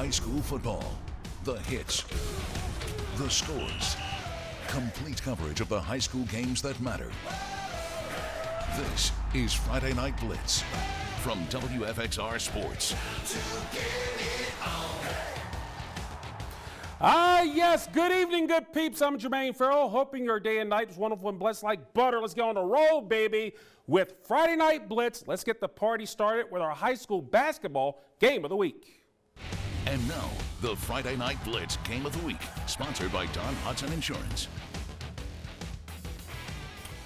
high school football. The hits, the scores, complete coverage of the high school games that matter. This is Friday Night Blitz from Wfxr Sports. Yes, good evening, good peeps. I'm Jermaine Ferrell, hoping your day and night is wonderful and blessed like butter. Let's get on the road, baby, with Friday Night Blitz. Let's get the party started with our high school basketball game of the week. And now, the Friday Night Blitz Game of the Week, sponsored by Don Hudson Insurance.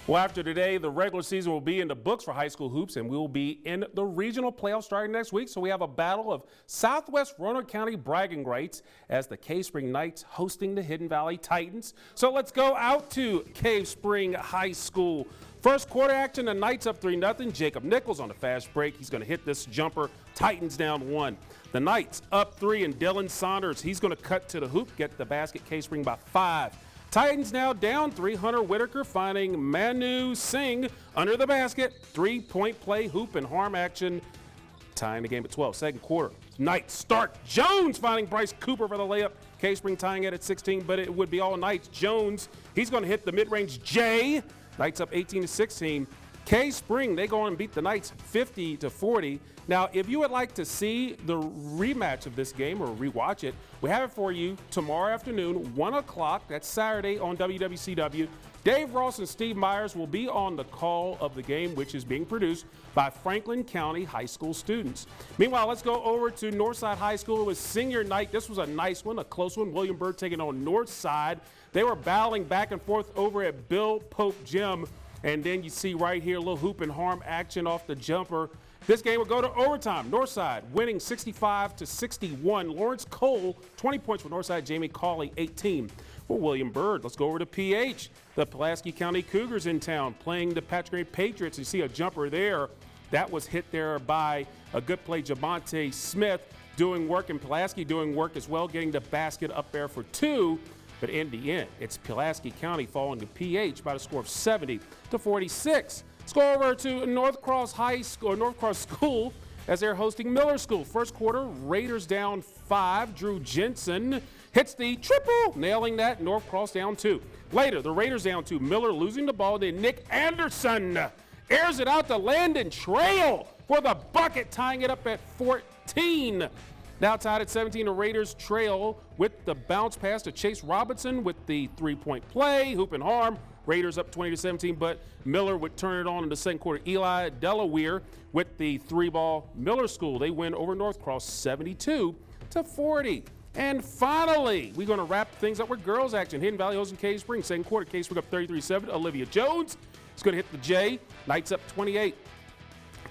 Well, after today, the regular season will be in the books for high school hoops, and we will be in the regional playoffs starting next week. So we have a battle of Southwest Roanoke County bragging rights as the Cave Spring Knights hosting the Hidden Valley Titans. So let's go out to Cave Spring High School. First quarter action, the Knights up 3-0. Jacob Nichols on the fast break. He's going to hit this jumper. Titans down 1. The Knights up 3, and Dylan Saunders, he's going to cut to the hoop, get the basket. Cave Spring by 5. Titans now down 3. Hunter Whitaker finding Manu Singh under the basket. 3-point play, hoop and harm action, tying the game at 12. Second quarter, Knights start. Jones finding Bryce Cooper for the layup. K-Spring tying it at 16, but it would be all Knights. Jones, he's going to hit the mid-range J. Knights up 18-16. K-Spring, they go on and beat the Knights 50-40. Now, if you would like to see the rematch of this game or rewatch it, we have it for you tomorrow afternoon, 1 o'clock. That's Saturday on WWCW. Dave Ross and Steve Myers will be on the call of the game, which is being produced by Franklin County High School students. Meanwhile, let's go over to Northside High School. It was senior night. This was a nice one, a close one. William Byrd taking on Northside. They were battling back and forth over at Bill Pope Gym. And then you see right here a little hoop and harm action off the jumper. This game will go to overtime. Northside winning 65-61. Lawrence Cole, 20 points for Northside. Jamie Cawley, 18 for William Byrd. Let's go over to PH. The Pulaski County Cougars in town playing the Patrick Henry Patriots. You see a jumper there. That was hit there by a good play, Javante Smith doing work, and Pulaski doing work as well, getting the basket up there for 2. But in the end, it's Pulaski County falling to PH by the score of 70-46. Let's go over to North Cross High School, or North Cross School, as they're hosting Miller School. First quarter, Raiders down 5. Drew Jensen hits the triple, nailing that. North Cross down 2. Later, the Raiders down 2. Miller losing the ball. Then Nick Anderson airs it out to Landon Trail for the bucket, tying it up at 14. Now tied at 17, the Raiders trail with the bounce pass to Chase Robinson with the 3-point play, hoop and harm. Raiders up 20-17, but Miller would turn it on in the second quarter. Eli Delaware with the 3-ball. Miller School, they win over North Cross 72-40. And finally, we're going to wrap things up with girls action. Hidden Valley hosting Cave Spring. Second quarter, Cave Spring up 33-7. Olivia Jones is going to hit the J. Knights up 28.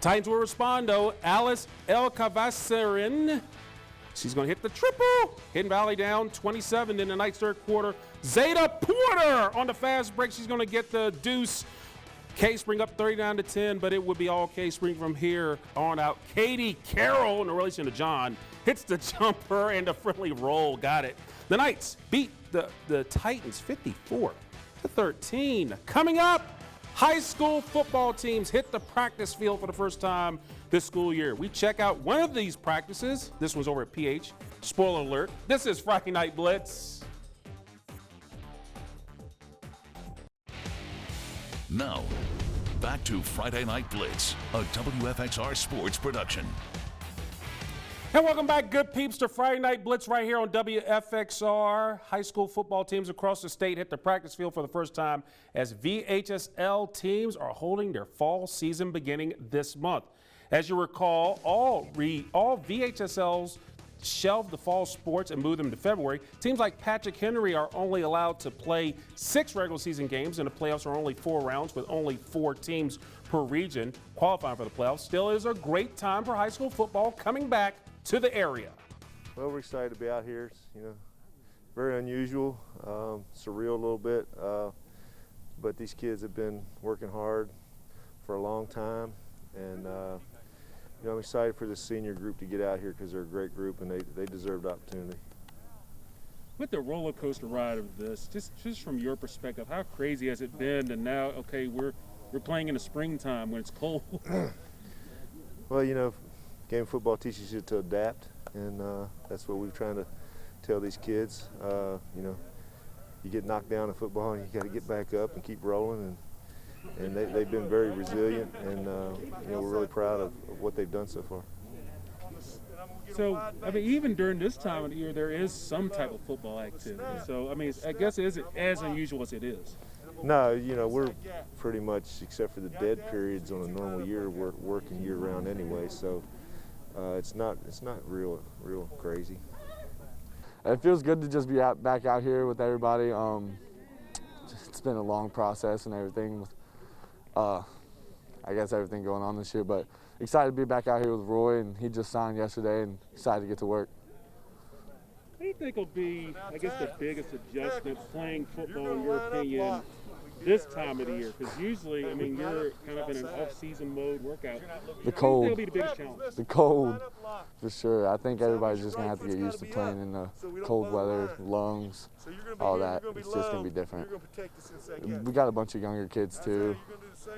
Titans will respond, though. Alice El Cavasarin, she's going to hit the triple. Hidden Valley down 27 in the Knights' third quarter. Zeta Porter on the fast break. She's going to get the deuce. K-Spring up 39-10, but it would be all K-Spring from here on out. Katie Carroll, in relation to John, hits the jumper and the friendly roll. Got it. The Knights beat the Titans 54-13. Coming up, high school football teams hit the practice field for the first time this school year. We check out one of these practices. This one's over at PH. Spoiler alert. This is Friday Night Blitz. Now, back to Friday Night Blitz, a WFXR Sports production. And welcome back, good peeps, to Friday Night Blitz right here on WFXR. High school football teams across the state hit the practice field for the first time as VHSL teams are holding their fall season beginning this month. As you recall, all VHSLs shelved the fall sports and moved them to February. Teams like Patrick Henry are only allowed to play 6 regular season games, and the playoffs are only 4 rounds with only 4 teams per region qualifying for the playoffs. Still is a great time for high school football coming back to the area. Well, we're excited to be out here. It's, very unusual, surreal a little bit, but these kids have been working hard for a long time, and I'm excited for this senior group to get out here because they're a great group and they deserve the opportunity. With the roller coaster ride of this, just from your perspective, how crazy has it been? And now, okay, we're playing in the springtime when it's cold. Well, game of football teaches you to adapt, and that's what we're trying to tell these kids. You know, you get knocked down in football, and you got to get back up and keep rolling. And they've been very resilient, and you know, we're really proud of what they've done so far. So, I mean, even during this time of the year, there is some type of football activity. So, I mean, I guess it isn't as unusual as it is. No, you know, we're pretty much, except for the dead periods on a normal year, we're working year-round anyway. So, it's not real crazy. It feels good to just be back out here with everybody. It's been a long process and everything with, I guess, everything going on this year, but excited to be back out here with Roy, and he just signed yesterday, and excited to get to work. What do you think will be, I guess, the biggest adjustment playing football, in your opinion, this time of the year? Because usually, I mean, you're kind of in an off-season mode workout. The cold. That'll be the biggest challenge. The cold, for sure. I think everybody's just going to have to get used to playing in the cold weather, lungs, all that. It's just going to be different. We got a bunch of younger kids, too.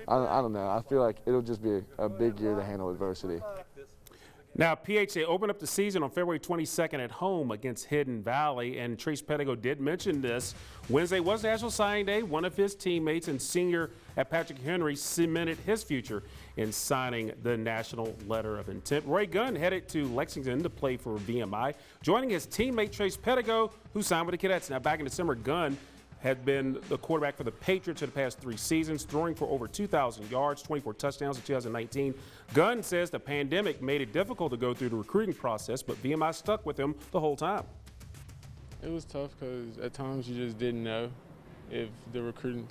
I don't know. I feel like it'll just be a big year to handle adversity. Now, PHA opened up the season on February 22nd at home against Hidden Valley, and Trace Pedigo did mention this. Wednesday was National Signing Day. One of his teammates and senior at Patrick Henry cemented his future in signing the National Letter of Intent. Roy Gunn headed to Lexington to play for VMI, joining his teammate Trace Pedigo, who signed with the Cadets. Now, back in December, Gunn had been the quarterback for the Patriots for the past 3 seasons, throwing for over 2,000 yards, 24 touchdowns in 2019. Gunn says the pandemic made it difficult to go through the recruiting process, but VMI stuck with him the whole time. It was tough because at times you just didn't know if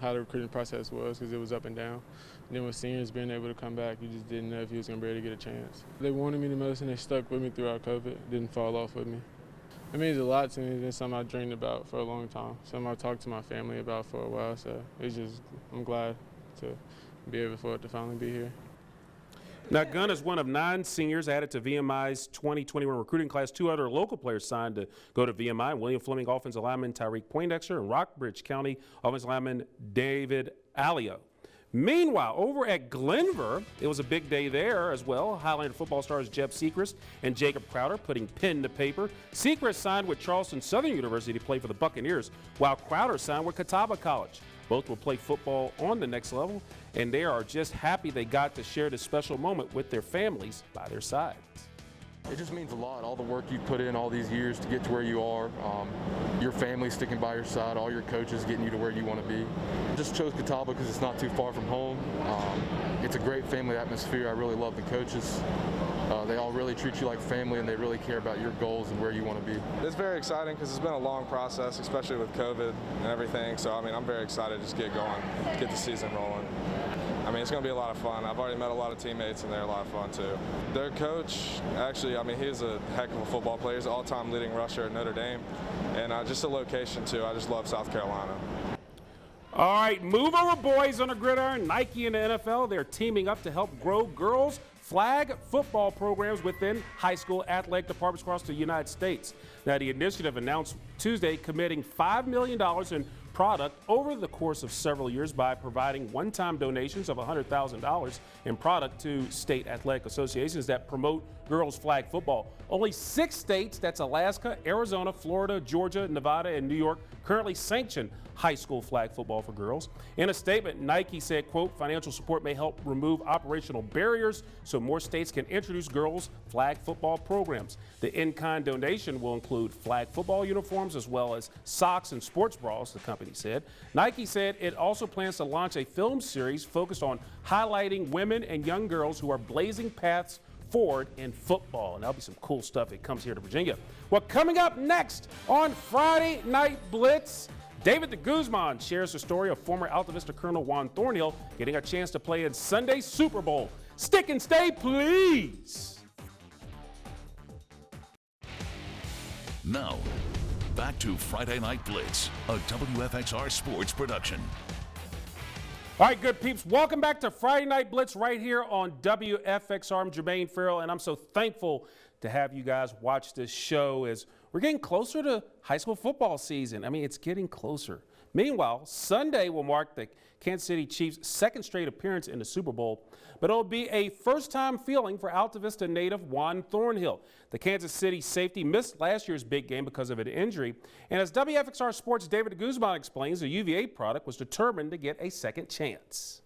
how the recruiting process was, because it was up and down. And then with seniors being able to come back, you just didn't know if he was going to be able to get a chance. They wanted me the most, and they stuck with me throughout COVID. Didn't fall off with me. It means a lot to me. It's something I dreamed about for a long time. Something I talked to my family about for a while. So I'm glad to be able for it to finally be here. Now, Gunn is one of 9 seniors added to VMI's 2021 recruiting class. 2 other local players signed to go to VMI. William Fleming offensive lineman Tyreek Poindexter and Rockbridge County offensive lineman David Alio. Meanwhile, over at Glenver, it was a big day there as well. Highlander football stars Jeb Sechrist and Jacob Crowder putting pen to paper. Sechrist signed with Charleston Southern University to play for the Buccaneers, while Crowder signed with Catawba College. Both will play football on the next level, and they are just happy they got to share this special moment with their families by their sides. It just means a lot, all the work you've put in all these years to get to where you are, your family sticking by your side, all your coaches getting you to where you want to be. I just chose Catawba because it's not too far from home. It's a great family atmosphere. I really love the coaches. They all really treat you like family, and they really care about your goals and where you want to be. It's very exciting because it's been a long process, especially with COVID and everything. So, I mean, I'm very excited to just get going, get the season rolling. I mean, it's going to be a lot of fun. I've already met a lot of teammates, and they're a lot of fun, too. Their coach, actually, I mean, he's a heck of a football player. He's an all-time leading rusher at Notre Dame. And just a location, too. I just love South Carolina. All right, move over, boys, on the gridiron. Nike and the NFL, they're teaming up to help grow girls' flag football programs within high school athletic departments across the United States. Now, the initiative announced Tuesday committing $5 million in product over the course of several years by providing one-time donations of $100,000 in product to state athletic associations that promote girls flag football. Only 6 states, that's Alaska, Arizona, Florida, Georgia, Nevada, and New York, currently sanction high school flag football for girls. In a statement, Nike said, quote, financial support may help remove operational barriers so more states can introduce girls flag football programs. The in-kind donation will include flag football uniforms as well as socks and sports bras, the company said. Nike said it also plans to launch a film series focused on highlighting women and young girls who are blazing paths forward in football. And that'll be some cool stuff that comes here to Virginia. Well, coming up next on Friday Night Blitz, David de Guzman shares the story of former Alta Vista Colonel Juan Thornhill getting a chance to play in Sunday's Super Bowl. Stick and stay, please. Now, back to Friday Night Blitz, a Wfxr sports production. All right, good peeps. Welcome back to Friday Night Blitz right here on Wfxr. I'm Jermaine Ferrell, and I'm so thankful to have you guys watch this show as we're getting closer to high school football season. I mean, it's getting closer. Meanwhile, Sunday will mark the Kansas City Chiefs' second straight appearance in the Super Bowl, but it'll be a first-time feeling for Alta Vista native Juan Thornhill. The Kansas City safety missed last year's big game because of an injury, and as Wfxr Sports' David Guzman explains, the UVA product was determined to get a second chance.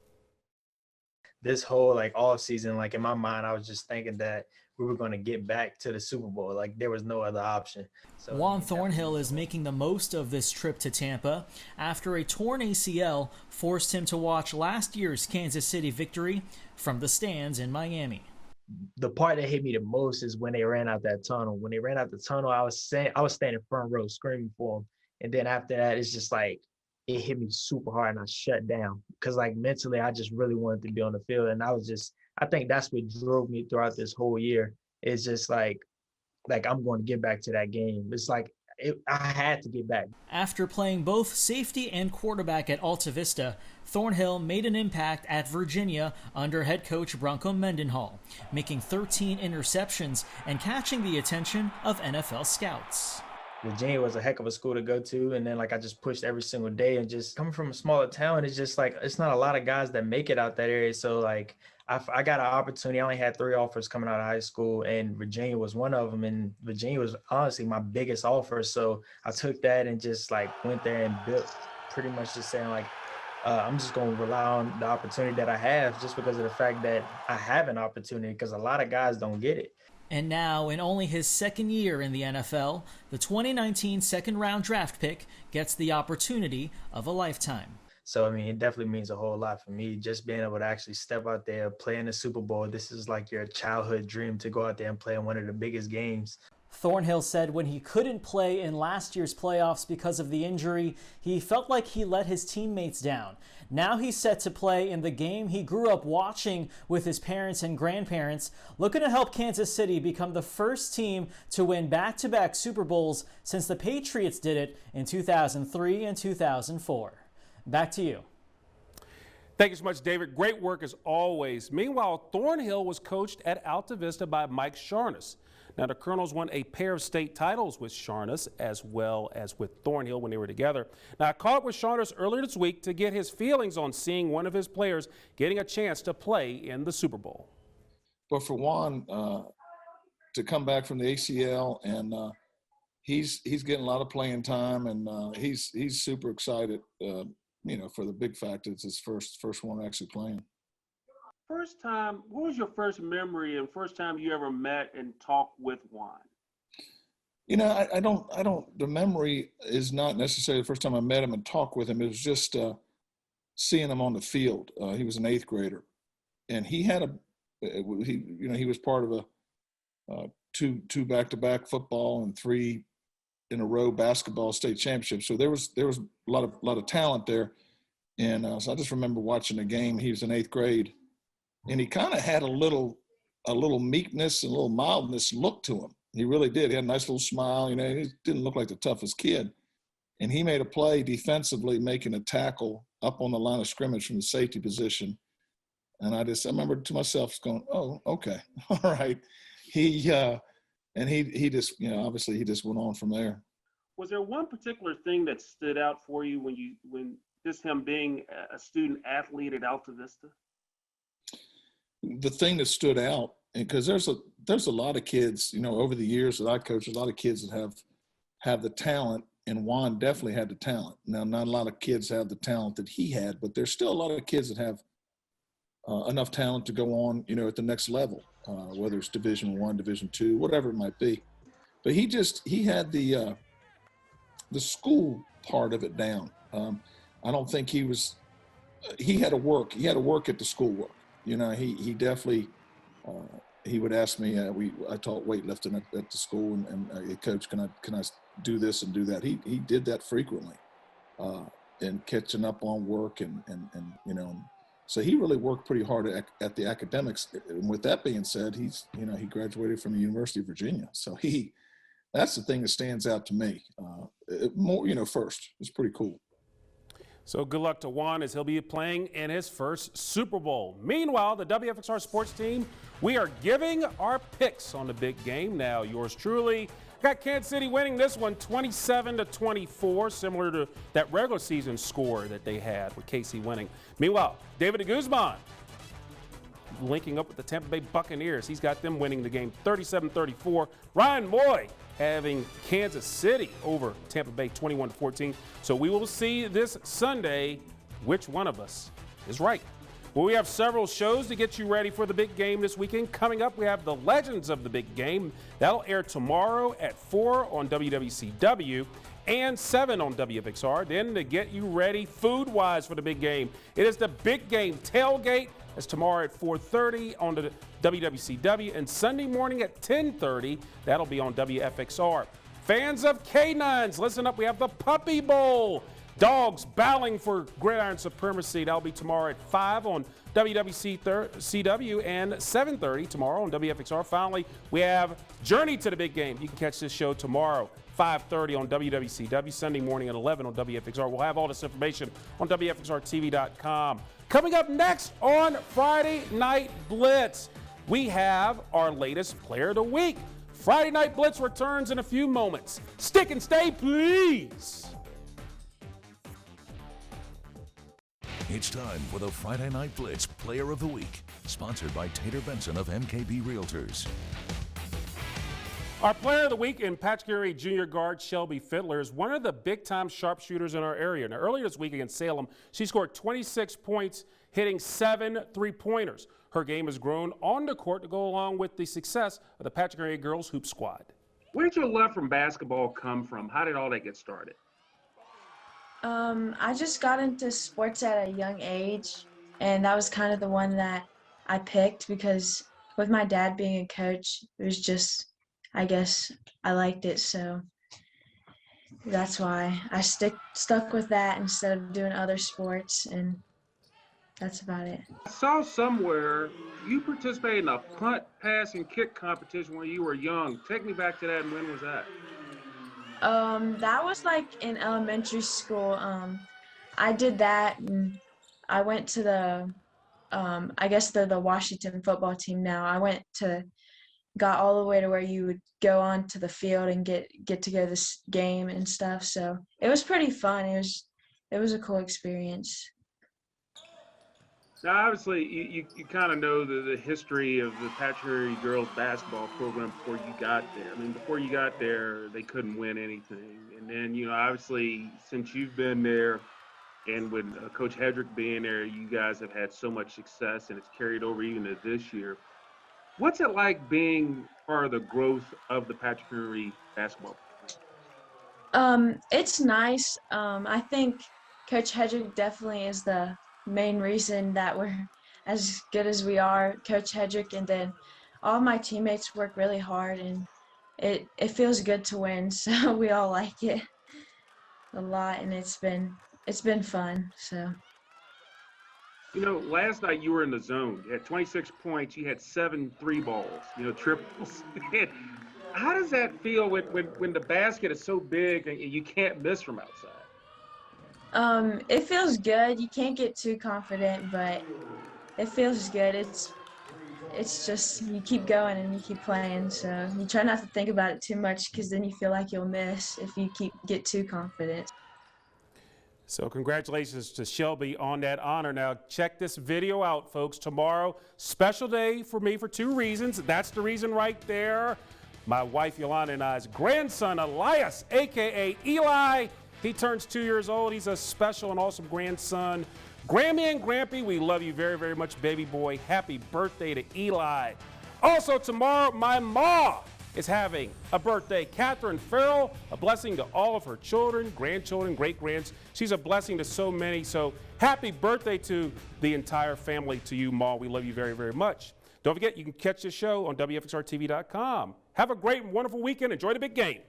This whole off season, in my mind, I was just thinking that we were going to get back to the Super Bowl. There was no other option. So Juan Thornhill is making the most of this trip to Tampa after a torn ACL forced him to watch last year's Kansas City victory from the stands in Miami. The part that hit me the most is when they ran out that tunnel. When they ran out the tunnel, I was standing front row screaming for them. And then after that, it's just it hit me super hard and I shut down because mentally I just really wanted to be on the field. And I think that's what drove me throughout this whole year. It's just I'm going to get back to that game. It's I had to get back. After playing both safety and quarterback at Alta Vista, Thornhill made an impact at Virginia under head coach Bronco Mendenhall, making 13 interceptions and catching the attention of NFL scouts. Virginia was a heck of a school to go to, and then I just pushed every single day, and just coming from a smaller town, it's just it's not a lot of guys that make it out that area. So I got an opportunity. I only had 3 offers coming out of high school, and Virginia was one of them, and Virginia was honestly my biggest offer. So I took that and just went there and built, pretty much just saying I'm just going to rely on the opportunity that I have just because of the fact that I have an opportunity, because a lot of guys don't get it. And now, in only his second year in the NFL, the 2019 second-round draft pick gets the opportunity of a lifetime. So, it definitely means a whole lot for me, just being able to actually step out there, play in the Super Bowl. This is your childhood dream, to go out there and play in one of the biggest games. Thornhill said when he couldn't play in last year's playoffs because of the injury, he felt like he let his teammates down. Now he's set to play in the game he grew up watching with his parents and grandparents, looking to help Kansas City become the first team to win back-to-back Super Bowls since the Patriots did it in 2003 and 2004. Back to you. Thank you so much, David. Great work as always. Meanwhile, Thornhill was coached at Alta Vista by Mike Sharness. Now, the Colonels won a pair of state titles with Sharness as well as with Thornhill when they were together. Now, I caught up with Sharness earlier this week to get his feelings on seeing one of his players getting a chance to play in the Super Bowl. But for Juan to come back from the ACL, and he's getting a lot of playing time, and he's super excited. For the big fact it's his first one actually playing. First time, what was your first memory and first time you ever met and talked with Juan? I don't, the memory is not necessarily the first time I met him and talked with him. It was just seeing him on the field. He was an 8th grader, and he had he was part of a two back-to-back football and 3 in a row basketball state championships. So there was a lot of talent there. And so I just remember watching a game. He was in 8th grade, and he kind of had a little meekness and a little mildness look to him. He really did. He had a nice little smile. He didn't look like the toughest kid. And he made a play defensively, making a tackle up on the line of scrimmage from the safety position. And I remember to myself going, oh, okay, all right. He just, obviously he just went on from there. Was there one particular thing that stood out for you when just him being a student athlete at Alta Vista? The thing that stood out, because there's a lot of kids, over the years that I coached, a lot of kids that have the talent, and Juan definitely had the talent. Now, not a lot of kids have the talent that he had, but there's still a lot of kids that have enough talent to go on, at the next level, whether it's Division I, Division II, whatever it might be. But he had the school part of it down. I don't think he had to work. He had to work at the schoolwork. He definitely, he would ask me, I taught weightlifting at the school, and hey, coach, can I do this and do that? He did that frequently, and catching up on work and so he really worked pretty hard at the academics. And with that being said, he graduated from the University of Virginia. So that's the thing that stands out to me. First, it's pretty cool. So good luck to Juan as he'll be playing in his first Super Bowl. Meanwhile, the Wfxr sports team, we are giving our picks on the big game. Now, yours truly, Got Kansas City winning this one 27-24, similar to that regular season score that they had with KC winning. Meanwhile, David de Guzman linking up with the Tampa Bay Buccaneers. He's got them winning the game 37-34. Ryan Moy having Kansas City over Tampa Bay 21-14. So we will see this Sunday which one of us is right. Well, we have several shows to get you ready for the big game this weekend. Coming up, we have the Legends of the Big Game. That'll air tomorrow at 4 on WWCW and 7 on Wfxr. Then to get you ready food-wise for the big game, it is the Big Game Tailgate. That's tomorrow at 4:30 on the WWCW, and Sunday morning at 10:30. That'll be on Wfxr. Fans of canines, listen up. We have the Puppy Bowl. Dogs battling for gridiron supremacy. That'll be tomorrow at 5 on WWCW and 7:30 tomorrow on Wfxr. Finally, we have Journey to the Big Game. You can catch this show tomorrow, 5:30 on WWCW, Sunday morning at 11 on Wfxr. We'll have all this information on WFXRTV.com. Coming up next on Friday Night Blitz, we have our latest Player of the Week. Friday Night Blitz returns in a few moments. Stick and stay, please. It's time for the Friday Night Blitz Player of the Week, sponsored by Tater Benson of MKB Realtors. Our Player of the Week in Patrick Henry junior guard Shelby Fiddler is one of the big-time sharpshooters in our area. Now, earlier this week against Salem, she scored 26 points, hitting 7 three-pointers. Her game has grown on the court to go along with the success of the Patrick Henry girls hoop squad. Where did your love from basketball come from? How did all that get started? I just got into sports at a young age, and that was kind of the one that I picked because with my dad being a coach, it was just, I guess I liked it, so that's why I stuck with that instead of doing other sports, and that's about it. I saw somewhere you participated in a punt, pass, and kick competition when you were young. Take me back to that, and when was that? That was like in elementary school. I did that, and I went to the, I guess they're the Washington football team now. I got all the way to where you would go onto the field and get to go to this game and stuff. So it was pretty fun. It was a cool experience. Now, obviously, you kind of know the history of the Patrick Henry girls basketball program before you got there. I mean, before you got there, they couldn't win anything. And then, obviously, since you've been there and with Coach Hedrick being there, you guys have had so much success, and it's carried over even to this year. What's it like being part of the growth of the Patrick Henry basketball program? It's nice. I think Coach Hedrick definitely is the main reason that we're as good as we are. Coach Hedrick, and then all my teammates work really hard, and it feels good to win, so we all like it a lot, and it's been fun. So last night you were in the zone. You had 26 points. You had 7 3 balls, triples. How does that feel when the basket is so big and you can't miss from outside? It feels good. You can't get too confident, but it feels good. It's just you keep going and you keep playing. So you try not to think about it too much because then you feel like you'll miss if you get too confident. So congratulations to Shelby on that honor. Now check this video out, folks. Tomorrow, special day for me for 2 reasons. That's the reason right there. My wife Yolanda and I's grandson Elias, a.k.a. Eli. He turns 2 years old. He's a special and awesome grandson. Grammy and Grampy, we love you very, very much, baby boy. Happy birthday to Eli. Also tomorrow, my ma is having a birthday. Catherine Ferrell, a blessing to all of her children, grandchildren, great-grands. She's a blessing to so many. So happy birthday to the entire family, to you, Ma. We love you very, very much. Don't forget, you can catch this show on WFXRTV.com. Have a great and wonderful weekend. Enjoy the big game.